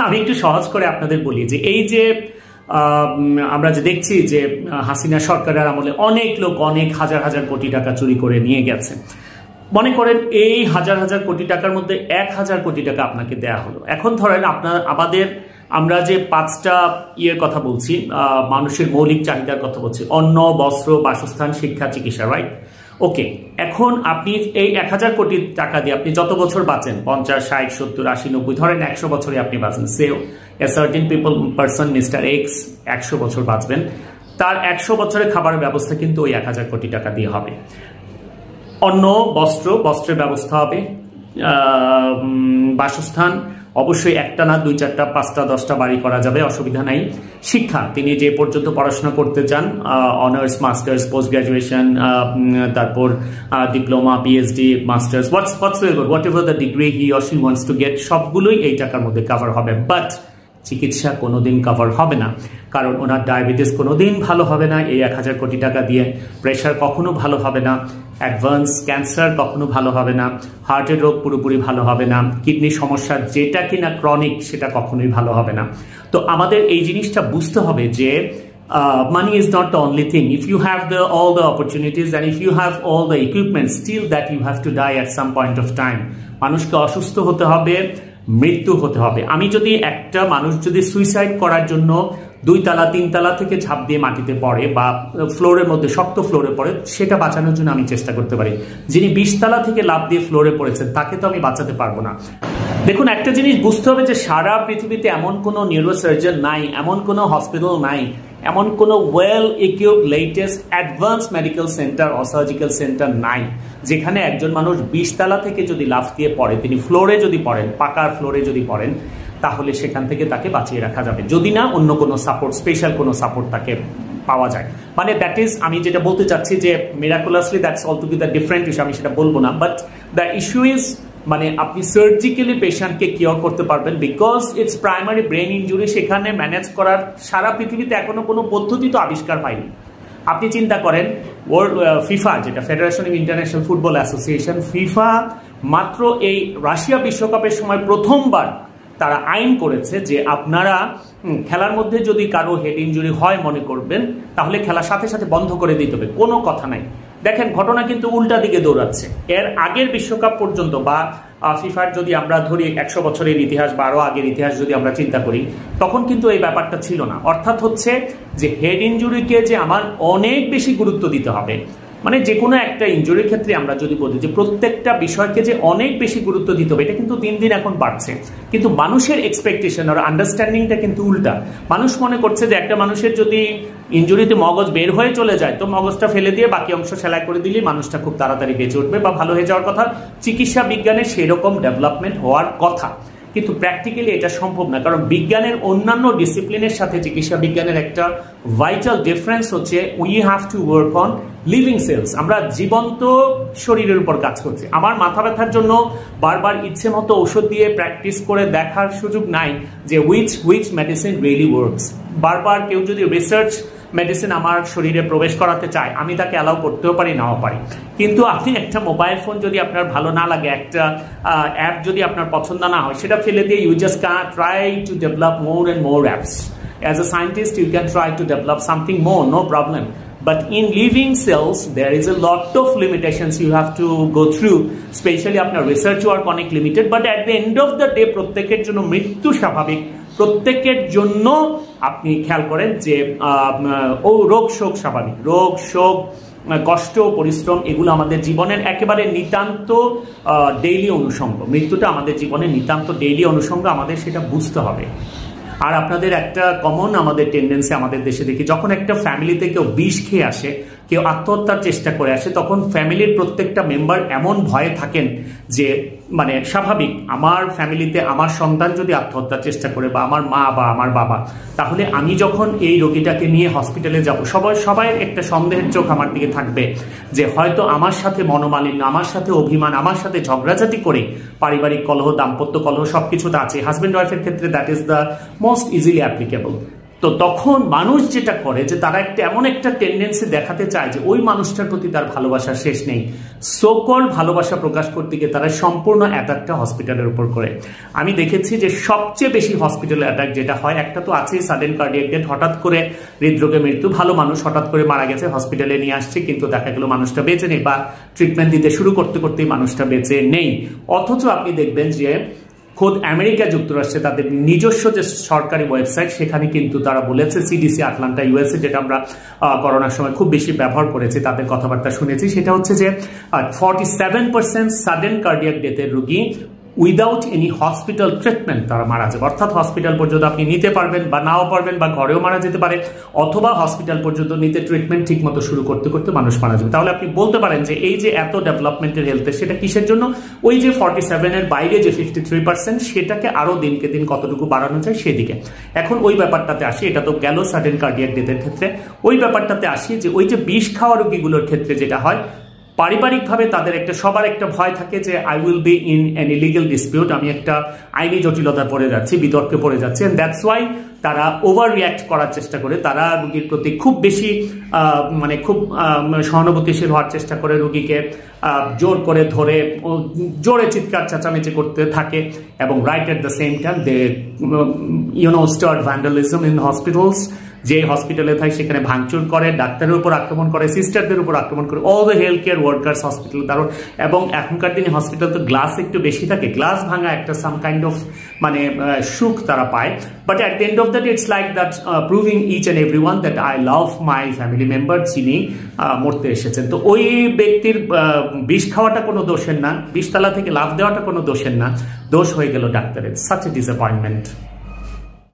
আমি একটু সহজ করে আপনাদের বলি যে এই যে আমরা যে দেখছি যে হাসিনা সরকারের আমলে অনেক লোক অনেক হাজার হাজার কোটি টাকা চুরি করে নিয়ে গেছে। মনে করেন এই হাজার হাজার কোটি টাকার মধ্যে 1000 কোটি টাকা আপনাকে দেয়া হলো। এখন ধরেন আমরা যে 5টা ইয়ের কথা বলছি, মানুষের মৌলিক চাহিদার কথা বলছি, অন্ন, বস্ত্র, বাসস্থান, শিক্ষা, চিকিৎসা, রাইট? ওকে, এখন আপনি এই 1000 কোটি টাকা দিয়ে আপনি যত বছর বাঁচেন, 50, 60, 70, 80, 90, ধরেন 100 বছরে আপনি বাঁচেন। Say a certain person mister X 100 বছর বাঁচবেন, তার 100 বছরের খাবারের ব্যবস্থা কিন্তু ওই 1000 কোটি টাকা দিয়ে হবে। অন্ন, বস্ত্রের ব্যবস্থা হবে, বাসস্থান অবশ্যই একটা না 2, 4, 5, 10টা বাড়ি করা যাবে, অসুবিধা নাই। শিক্ষা, তিনি যে পর্যন্ত পড়াশোনা করতে চান, অনার্স, মাস্টার্স, পোস্ট গ্রাজুয়েশন, তারপর diploma, PhD, masters, what ever the degree he or she wants to get, সবগুলোই এই টাকার মধ্যে কভার হবে। বাট চিকিৎসা কোনোদিন কভার হবে না, কারণ ওনার ডায়াবেটিস কোনোদিন ভালো হবে না এই 1000 কোটি টাকা দিয়ে, প্রেশার কখনো ভালো হবে না, অ্যাডভান্স ক্যান্সার কখনো ভালো হবে না, হার্টের রোগ পুরোপুরি ভালো হবে না, কিডনি সমস্যা যেটা কিনা ক্রনিক সেটা কখনোই ভালো হবে না। তো আমাদের এই জিনিসটা বুঝতে হবে যে money is not the only thing. If you have all the opportunities and if you have all the equipment, still that you have to die at some point of time. মানুষকে অসুস্থ হতে হবে, মৃত্যু হতে হবে। আমি যদি একটা মানুষ যদি সুইসাইড করার জন্য 2 তলা 3 তলা থেকে ঝাঁপ দিয়ে মাটিতে পড়ে বা ফ্লোরের মধ্যে শক্ত ফ্লোরে পড়ে, সেটা বাঁচানোর জন্য আমি চেষ্টা করতে পারি। যিনি 20 তলা থেকে লাফ দিয়ে ফ্লোরে পড়েছেন তাকে তো আমি বাঁচাতে পারবো না। দেখুন, একটা জিনিস বুঝতে হবে যে সারা পৃথিবীতে এমন কোনো নিউরোসার্জন নাই, এমন কোনো হসপিটাল নাই, এমন কোনো well equipped latest advance medical centre ও সার্জিক্যাল সেন্টার নাই যেখানে একজন মানুষ 20 তলা থেকে যদি লাফ দিয়ে পড়ে, তিনি ফ্লোরে যদি পড়েন, পাকার ফ্লোরে যদি পড়েন, তাহলে সেখান থেকে তাকে বাঁচিয়ে রাখা যাবে, যদি না অন্য কোনো সাপোর্ট, স্পেশাল কোনো সাপোর্ট তাকে পাওয়া যায়। মানে দ্যাট ইজ, আমি যেটা বলতে চাচ্ছি যে miraculously that's all together different issue, আমি সেটা বলবো না। বাট দ্য ইস্যু ইজ, মানে আপনি সার্জিক্যালি পেশেন্টকে কিওর করতে পারবেন because it's primary brain injury, সেখানে ম্যানেজ করার সারা পৃথিবীতে এখনো কোনো পদ্ধতি তো আবিষ্কার পায়নি। আপনি চিন্তা করেন, ফিফা যেটা federation of international football association, FIFA মাত্র এই রাশিয়া বিশ্বকাপের সময় প্রথমবার তারা আইন করেছে যে আপনারা খেলার মধ্যে যদি কারো হেড ইনজুরি হয় মনে করবেন, তাহলে খেলার সাথে সাথে বন্ধ করে দিতে হবে, কোনো কথা নাই। দেখেন, ঘটনা কিন্তু উল্টা দিকে দৌড়াচ্ছে। এর আগের বিশ্বকাপ পর্যন্ত বা ফিফার যদি আমরা ধরি 100 বছরের ইতিহাস বা আরও আগের ইতিহাস যদি আমরা চিন্তা করি, তখন কিন্তু এই ব্যাপারটা ছিল না। অর্থাৎ হচ্ছে যে হেড ইনজুরিকে যে আমার অনেক বেশি গুরুত্ব দিতে হবে, মানে যে কোনো একটা ইনজুরির ক্ষেত্রে আমরা যদি বলি যে প্রত্যেকটা বিষয়কে যে অনেক বেশি গুরুত্ব দিতে হবে, এটা কিন্তু দিন দিন এখন বাড়ছে। কিন্তু মানুষের এক্সপেকটেশন আর আন্ডারস্ট্যান্ডিংটা কিন্তু উল্টা। মানুষ মনে করছে যে একটা মানুষের যদি ইনজুরিতে মগজ বের হয়ে চলে যায়, তো মগজটা ফেলে দিয়ে বাকি অংশ সেলাই করে দিলেই মানুষটা খুব তাড়াতাড়ি বেঁচে উঠবে বা ভালো হয়ে যাওয়ার কথা। চিকিৎসা বিজ্ঞানে সেরকম ডেভেলপমেন্ট হওয়ার কথা, কিন্তু প্র্যাকটিক্যালি এটা সম্ভব না, কারণ বিজ্ঞানের অন্যান্য ডিসিপ্লিনের সাথে চিকিৎসা বিজ্ঞানের একটা ভাইটাল ডিফারেন্স হচ্ছে we have to work on living sales. আমরা জীবন্ত শরীরের উপর কাজ করছি। আমার মাথা ব্যথার জন্য বারবার ইচ্ছে মতো ওষুধ দিয়ে প্র্যাকটিস করে দেখার সুযোগ নাই যে হুইচ মেডিসিন রিয়েলি ওয়ার্কস। বারবার কেউ যদি রিসার্চ মেডিসিন আমার শরীরে প্রবেশ করাতে চায়, আমি তাকে অ্যালাউ করতেও পারি, নাও পারি। কিন্তু আপনি একটা মোবাইল ফোন যদি আপনার ভালো না লাগে, একটা অ্যাপ যদি আপনার পছন্দ না হয়, সেটা ফেলে দিয়ে you just can try to develop more and more apps. As a scientist you can try to develop something more, no problem. But in living cells, there is a lot of limitations you have to go through, especially আপনার research work অনেক limited, but at the end of the day প্রত্যেকের জন্য মৃত্যু স্বাভাবিক। প্রত্যেকের জন্য আপনি খেয়াল করেন যে রোগ শোক স্বাভাবিক, রোগ শোক, কষ্ট, পরিশ্রম, এগুলো আমাদের জীবনের একেবারে নিতান্ত ডেইলি অনুষঙ্গ। মৃত্যুটা আমাদের জীবনের নিতান্ত ডেইলি অনুষঙ্গ, আমাদের সেটা বুঝতে হবে। আর আপনাদের একটা কমন আমাদের টেন্ডেন্সি আমাদের দেশে দেখি, যখন একটা ফ্যামিলিতে কেউ বিষ খেয়ে আসে, কেউ আত্মহত্যার চেষ্টা করে আসে, তখন ফ্যামিলির প্রত্যেকটা মেম্বার এমন ভয়ে থাকেন যে মানে স্বাভাবিক, আমার ফ্যামিলিতে আমার সন্তান যদি আত্মহত্যার চেষ্টা করে বা আমার মা বা আমার বাবা, তাহলে আমি যখন এই রোগীটাকে নিয়ে হসপিটালে যাব, সবাই একটা সন্দেহের চোখ আমার দিকে থাকবে যে হয়তো আমার সাথে মনোমালিন্য, আমার সাথে অভিমান, আমার সাথে ঝগড়াঝাটি করে পারিবারিক কলহ, দাম্পত্য কলহ সবকিছু তো আছে। হাজব্যান্ড ওয়াইফের ক্ষেত্রে that is the most easily applicable. তো তখন মানুষ যেটা করে যে তারা এমন একটা টেন্ডেন্সি দেখাতে চায় যে ওই মানুষটার প্রতি তার ভালোবাসা শেষ নেই, সোকল ভালোবাসা প্রকাশ করতে গিয়ে তারা সম্পূর্ণ অ্যাটাকটা হসপিটালের উপর করে। আমি দেখেছি যে সবচেয়ে বেশি হসপিটাল অ্যাটাক যেটা হয়, একটা তো আছেই সাডেন কার্ডিয়াক ডেথ, হঠাৎ করে হৃদরোগে মৃত্যু, ভালো মানুষ হঠাৎ করে মারা গেছে, হসপিটালে নিয়ে আসছে কিন্তু দেখা গেল মানুষটা বেঁচে নেই, বা ট্রিটমেন্ট দিতে শুরু করতে করতেই মানুষটা বেঁচে নেই। অথচ আপনি দেখবেন যে খোদ আমেরিকা যুক্তরাষ্ট্রে তাদের নিজস্ব যে সরকারি ওয়েবসাইট, সেখানে কিন্তু তারা বলেছে, সিডিসি আটলান্টা ইউএসএ, যেটা আমরা করোনার সময় খুব বেশি ব্যবহার করেছি, তাদের কথাবার্তা শুনেছি, সেটা হচ্ছে যে 47% সাডেন কার্ডিয়াক ডেথের রোগী উইদাউট এনি হসপিটাল ট্রিটমেন্ট তারা মারা যাবে। অর্থাৎ হসপিটাল পর্যন্ত আপনি নিতে পারবেন বা নাও পারবেন, বা ঘরেও মারা যেতে পারে, অথবা হসপিটাল পর্যন্ত নিতে ট্রিটমেন্ট ঠিক মতো শুরু করতে করতে মানুষ মারা যাবে। তাহলে আপনি বলতে পারেন যে এই যে এত ডেভেলপমেন্টের হেলথে, সেটা কিসের জন্য? ওই যে 47-এর বাইরে যে 53%, সেটাকে আরো দিনকে দিন কতটুকু বাড়ানো যায় সেদিকে। এখন ওই ব্যাপারটাতে আসি, এটা তো গেল সাডেন কার্ডিয়াক ডেথের ক্ষেত্রে। ওই ব্যাপারটাতে আসি যে ওই যে বিষ খাওয়া রোগীগুলোর ক্ষেত্রে যেটা হয়, পারিবারিকভাবে তাদের সবার একটা ভয় থাকে যে I will be in an illegal dispute, আমি একটা আইনি জটিলতা পড়ে যাচ্ছি, বিতর্কে পড়ে যাচ্ছি, এন্ড দ্যাটস ওয়াই তারা ওভার রিয়াক্ট করার চেষ্টা করে, তারা রোগীর প্রতি খুব বেশি খুব সহানুভূতিশীল হওয়ার চেষ্টা করে, রোগীকে জোর করে ধরে জোরে চিৎকার চেঁচামেচি করতে থাকে, এবং right at the same time they start vandalism in hospitals. যে হসপিটালে থাকে সেখানে ভাঙচুর করে, ডাক্তারের উপর আক্রমণ করে, সিস্টারদের উপর আক্রমণ করে, all the health care workers hospital দারুণ। এবং এখনকার দিনে হসপিটাল তো গ্লাস একটু বেশি থাকে, গ্লাস ভাঙা একটা সাম কাইন্ড অফ সুখ তারা পায়। But at the end of that it's like that proving each and every one that I love my family member, যিনি মরতে এসেছেন। তো ওই ব্যক্তির বিষ খাওয়াটা কোনো দোষের না, বিষতলা থেকে লাফ দেওয়াটা কোনো দোষের না, দোষ হয়ে গেল ডাক্তারের। Such a disappointment.